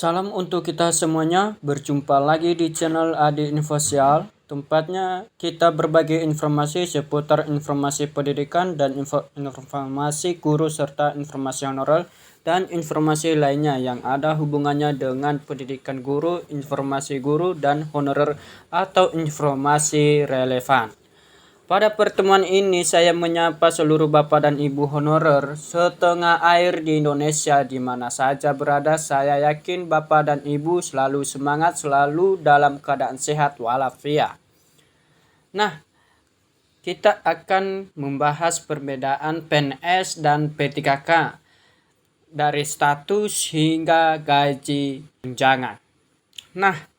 Salam untuk kita semuanya, berjumpa lagi di channel Adi Infosial. Tempatnya kita berbagi informasi seputar informasi pendidikan dan informasi guru serta informasi honorer dan informasi lainnya yang ada hubungannya dengan pendidikan guru, informasi guru dan honorer atau informasi relevan. Pada pertemuan ini saya menyapa seluruh Bapak dan Ibu honorer setengah air di Indonesia di mana saja berada. Saya yakin Bapak dan Ibu selalu semangat, selalu dalam keadaan sehat walafiat. Nah, kita akan membahas perbedaan PNS dan P3K dari status hingga gaji tunjangan. Nah,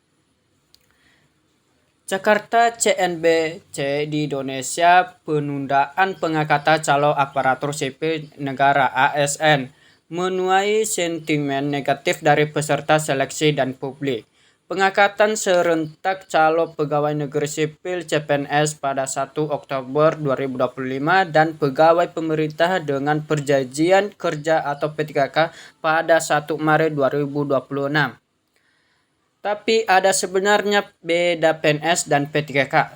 Jakarta CNBC di Indonesia penundaan pengangkatan calon aparatur sipil negara ASN menuai sentimen negatif dari peserta seleksi dan publik. Pengangkatan serentak calon pegawai negeri sipil CPNS pada 1 Oktober 2025 dan pegawai pemerintah dengan perjanjian kerja atau P3K pada 1 Maret 2026. Tapi ada sebenarnya beda PNS dan P3K.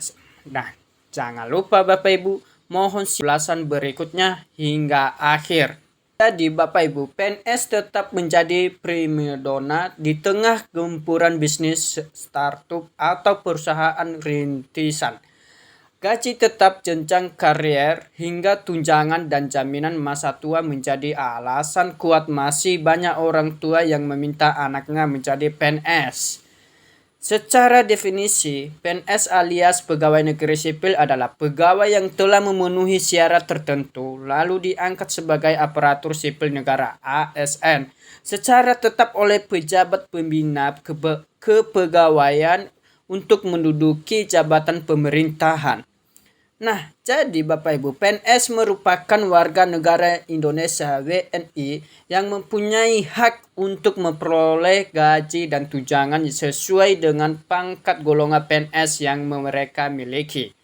Nah, jangan lupa Bapak Ibu, mohon ulasan berikutnya hingga akhir. Jadi Bapak Ibu, PNS tetap menjadi primadona di tengah gempuran bisnis startup atau perusahaan rintisan. Gaji tetap, jenjang karier, hingga tunjangan dan jaminan masa tua menjadi alasan kuat masih banyak orang tua yang meminta anaknya menjadi PNS. Secara definisi, PNS alias pegawai negeri sipil adalah pegawai yang telah memenuhi syarat tertentu lalu diangkat sebagai aparatur sipil negara ASN secara tetap oleh pejabat pembina kepegawaian untuk menduduki jabatan pemerintahan. Nah, jadi Bapak Ibu, PNS merupakan warga negara Indonesia WNI yang mempunyai hak untuk memperoleh gaji dan tunjangan sesuai dengan pangkat golongan PNS yang mereka miliki.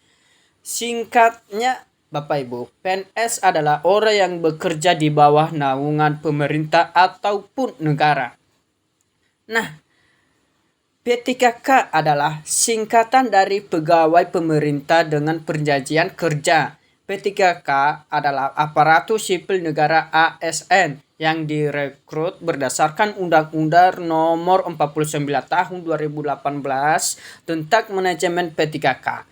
Singkatnya, Bapak Ibu, PNS adalah orang yang bekerja di bawah naungan pemerintah ataupun negara. Nah, P3K adalah singkatan dari pegawai pemerintah dengan perjanjian kerja. P3K adalah aparatur sipil negara ASN yang direkrut berdasarkan Undang-Undang Nomor 49 Tahun 2018 tentang manajemen P3K.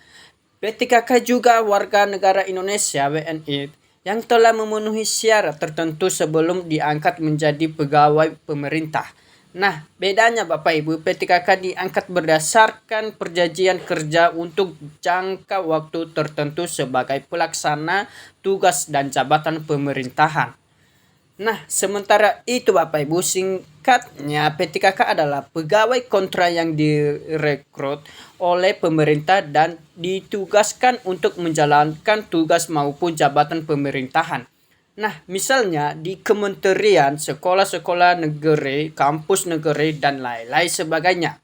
P3K juga warga negara Indonesia WNI yang telah memenuhi syarat tertentu sebelum diangkat menjadi pegawai pemerintah. Nah, bedanya Bapak Ibu, P3K diangkat berdasarkan perjanjian kerja untuk jangka waktu tertentu sebagai pelaksana tugas dan jabatan pemerintahan. Nah, sementara itu Bapak Ibu, singkatnya P3K adalah pegawai kontrak yang direkrut oleh pemerintah dan ditugaskan untuk menjalankan tugas maupun jabatan pemerintahan. Nah, misalnya di kementerian, sekolah-sekolah negeri, kampus negeri, dan lain-lain sebagainya.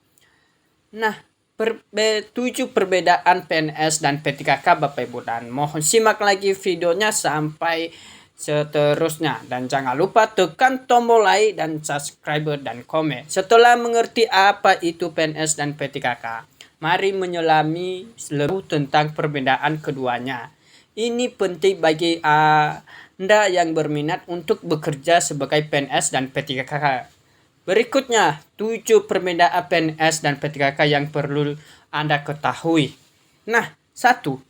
Nah, 7 perbedaan PNS dan P3K Bapak Ibu, dan mohon simak lagi videonya sampai seterusnya. Dan jangan lupa tekan tombol like dan subscribe dan komen. Setelah mengerti apa itu PNS dan P3K, mari menyelami lebih tentang perbedaan keduanya. Ini penting bagi Anda yang berminat untuk bekerja sebagai PNS dan P3K. Berikutnya, 7 perbedaan PNS dan P3K yang perlu Anda ketahui. Nah, 1.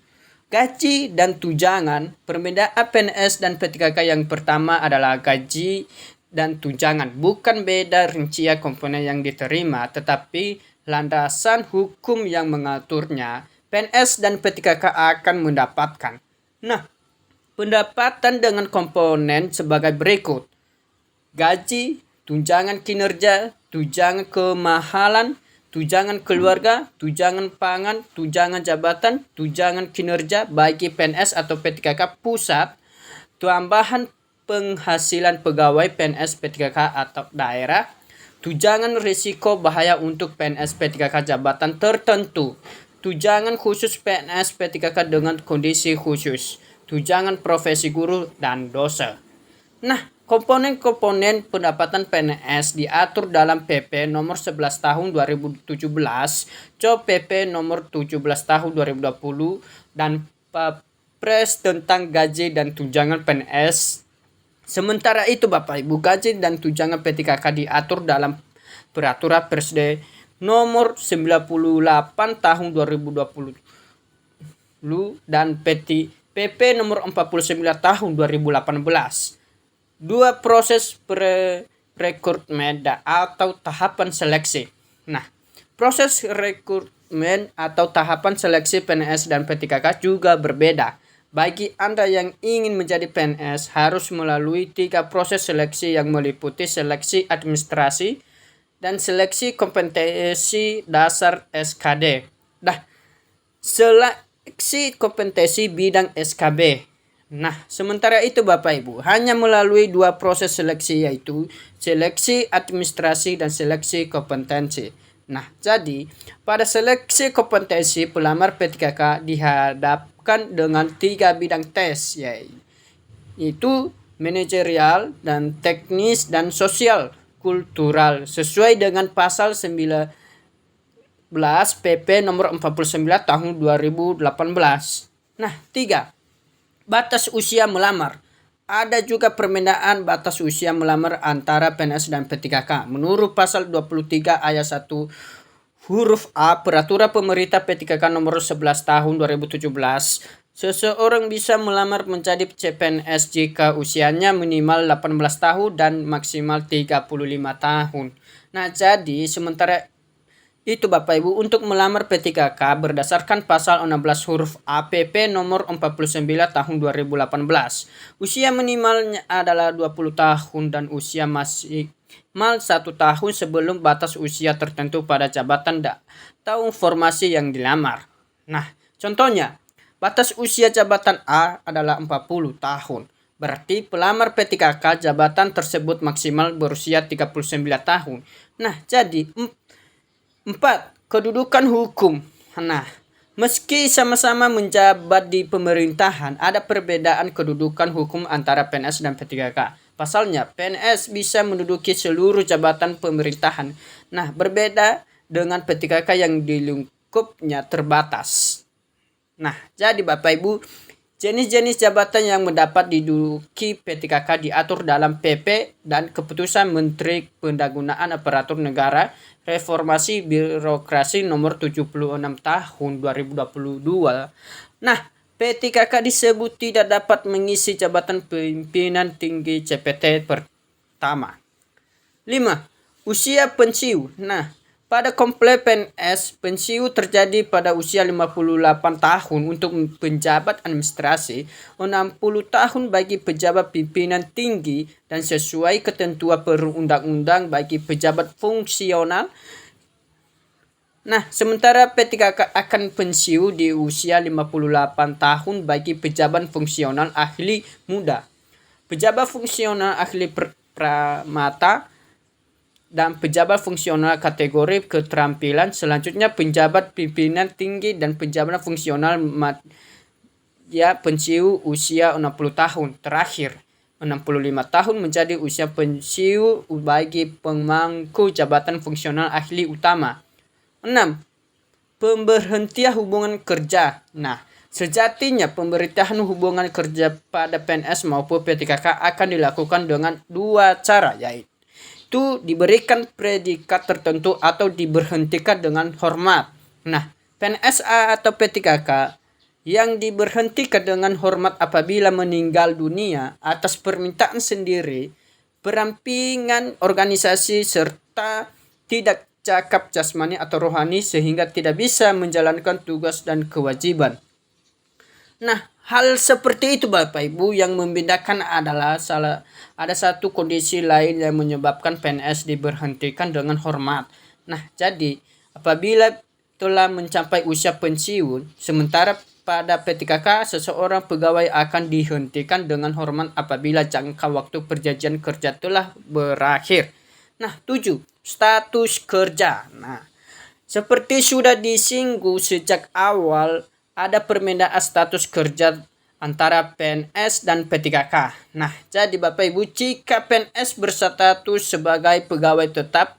Gaji dan tunjangan. Perbedaan PNS dan P3K yang pertama adalah gaji dan tunjangan. Bukan beda rincian komponen yang diterima, tetapi landasan hukum yang mengaturnya. PNS dan P3K akan mendapatkan. Nah, pendapatan dengan komponen sebagai berikut. Gaji, tunjangan kinerja, tunjangan kemahalan, tunjangan keluarga, tunjangan pangan, tunjangan jabatan, tunjangan kinerja bagi PNS atau P3K pusat, tambahan penghasilan pegawai PNS P3K atau daerah, tunjangan risiko bahaya untuk PNS P3K jabatan tertentu, tunjangan khusus PNS P3K dengan kondisi khusus, tunjangan profesi guru dan dosen. Nah, Komponen-komponen pendapatan PNS diatur dalam PP nomor 11 tahun 2017, PP nomor 17 tahun 2020, dan Perpres tentang gaji dan tunjangan PNS. Sementara itu Bapak Ibu, gaji dan tunjangan P3K diatur dalam Peraturan Presiden nomor 98 tahun 2020 dan PP nomor 49 tahun 2018. Dua proses rekrutmen atau tahapan seleksi. Nah, proses rekrutmen atau tahapan seleksi PNS dan P3K juga berbeda. Bagi Anda yang ingin menjadi PNS harus melalui 3 proses seleksi yang meliputi seleksi administrasi dan seleksi kompetensi dasar SKD. Nah, seleksi kompetensi bidang SKB. Nah, sementara itu Bapak Ibu, hanya melalui 2 proses seleksi, yaitu seleksi administrasi dan seleksi kompetensi. Nah, jadi pada seleksi kompetensi pelamar P3K dihadapkan dengan 3 bidang tes, yaitu manajerial dan teknis dan sosial kultural sesuai dengan pasal 19 PP nomor 49 tahun 2018. Nah, 3. Batas usia melamar. Ada juga perbedaan batas usia melamar antara PNS dan P3K. Menurut pasal 23 ayat 1 huruf A Peraturan Pemerintah P3K nomor 11 tahun 2017, seseorang bisa melamar menjadi CPNS jika usianya minimal 18 tahun dan maksimal 35 tahun. Nah, jadi sementara itu Bapak Ibu, untuk melamar P3K berdasarkan pasal 16 huruf A PP nomor 49 tahun 2018. Usia minimalnya adalah 20 tahun dan usia maksimal 1 tahun sebelum batas usia tertentu pada jabatan atau formasi yang dilamar. Nah, contohnya, batas usia jabatan A adalah 40 tahun. Berarti pelamar P3K jabatan tersebut maksimal berusia 39 tahun. Nah, jadi 4. Kedudukan hukum. Nah, meski sama-sama menjabat di pemerintahan, ada perbedaan kedudukan hukum antara PNS dan P3K. Pasalnya, PNS bisa menduduki seluruh jabatan pemerintahan. Nah, berbeda dengan P3K yang di lingkupnya terbatas. Nah, jadi Bapak Ibu, jenis-jenis jabatan yang mendapat diduduki P3K diatur dalam PP dan Keputusan Menteri Pendagunaan Aparatur Negara Reformasi Birokrasi nomor 76 tahun 2022. Nah, P3K disebut tidak dapat mengisi jabatan pimpinan tinggi CPT pertama. 5. Usia pensiun. Nah, pada komplek PNS, pensiun terjadi pada usia 58 tahun untuk penjabat administrasi, 60 tahun bagi pejabat pimpinan tinggi, dan sesuai ketentuan perundang-undang bagi pejabat fungsional. Nah, sementara P3K akan pensiun di usia 58 tahun bagi pejabat fungsional ahli muda, pejabat fungsional ahli pramata, dan pejabat fungsional kategori keterampilan. Selanjutnya penjabat pimpinan tinggi dan pejabat fungsional pensiun usia 60 tahun. Terakhir, 65 tahun menjadi usia pensiun bagi pemangku jabatan fungsional ahli utama. 6. Pemberhentian hubungan kerja. Nah, sejatinya pemberhentian hubungan kerja pada PNS maupun P3K akan dilakukan dengan 2 cara, yaitu diberikan predikat tertentu atau diberhentikan dengan hormat. Nah, PNS atau P3K yang diberhentikan dengan hormat apabila meninggal dunia atas permintaan sendiri, perampingan organisasi, serta tidak cakap jasmani atau rohani sehingga tidak bisa menjalankan tugas dan kewajiban. Nah, hal seperti itu Bapak Ibu, yang membedakan adalah ada satu kondisi lain yang menyebabkan PNS diberhentikan dengan hormat. Nah, jadi apabila telah mencapai usia pensiun, sementara pada P3K seseorang pegawai akan dihentikan dengan hormat apabila jangka waktu perjanjian kerja telah berakhir. Nah, 7. Status kerja. Nah, seperti sudah disinggung sejak awal, ada perbedaan status kerja antara PNS dan P3K. Nah, jadi Bapak Ibu, jika PNS berstatus sebagai pegawai tetap,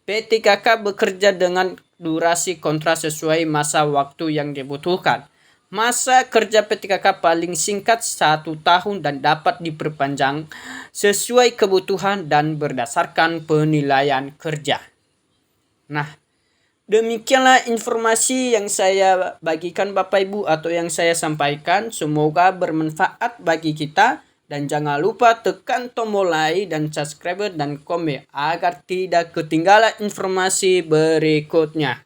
P3K bekerja dengan durasi kontrak sesuai masa waktu yang dibutuhkan. Masa kerja P3K paling singkat 1 tahun dan dapat diperpanjang sesuai kebutuhan dan berdasarkan penilaian kerja. Nah, demikianlah informasi yang saya bagikan Bapak Ibu atau yang saya sampaikan. Semoga bermanfaat bagi kita. Dan jangan lupa tekan tombol like dan subscribe dan komen agar tidak ketinggalan informasi berikutnya.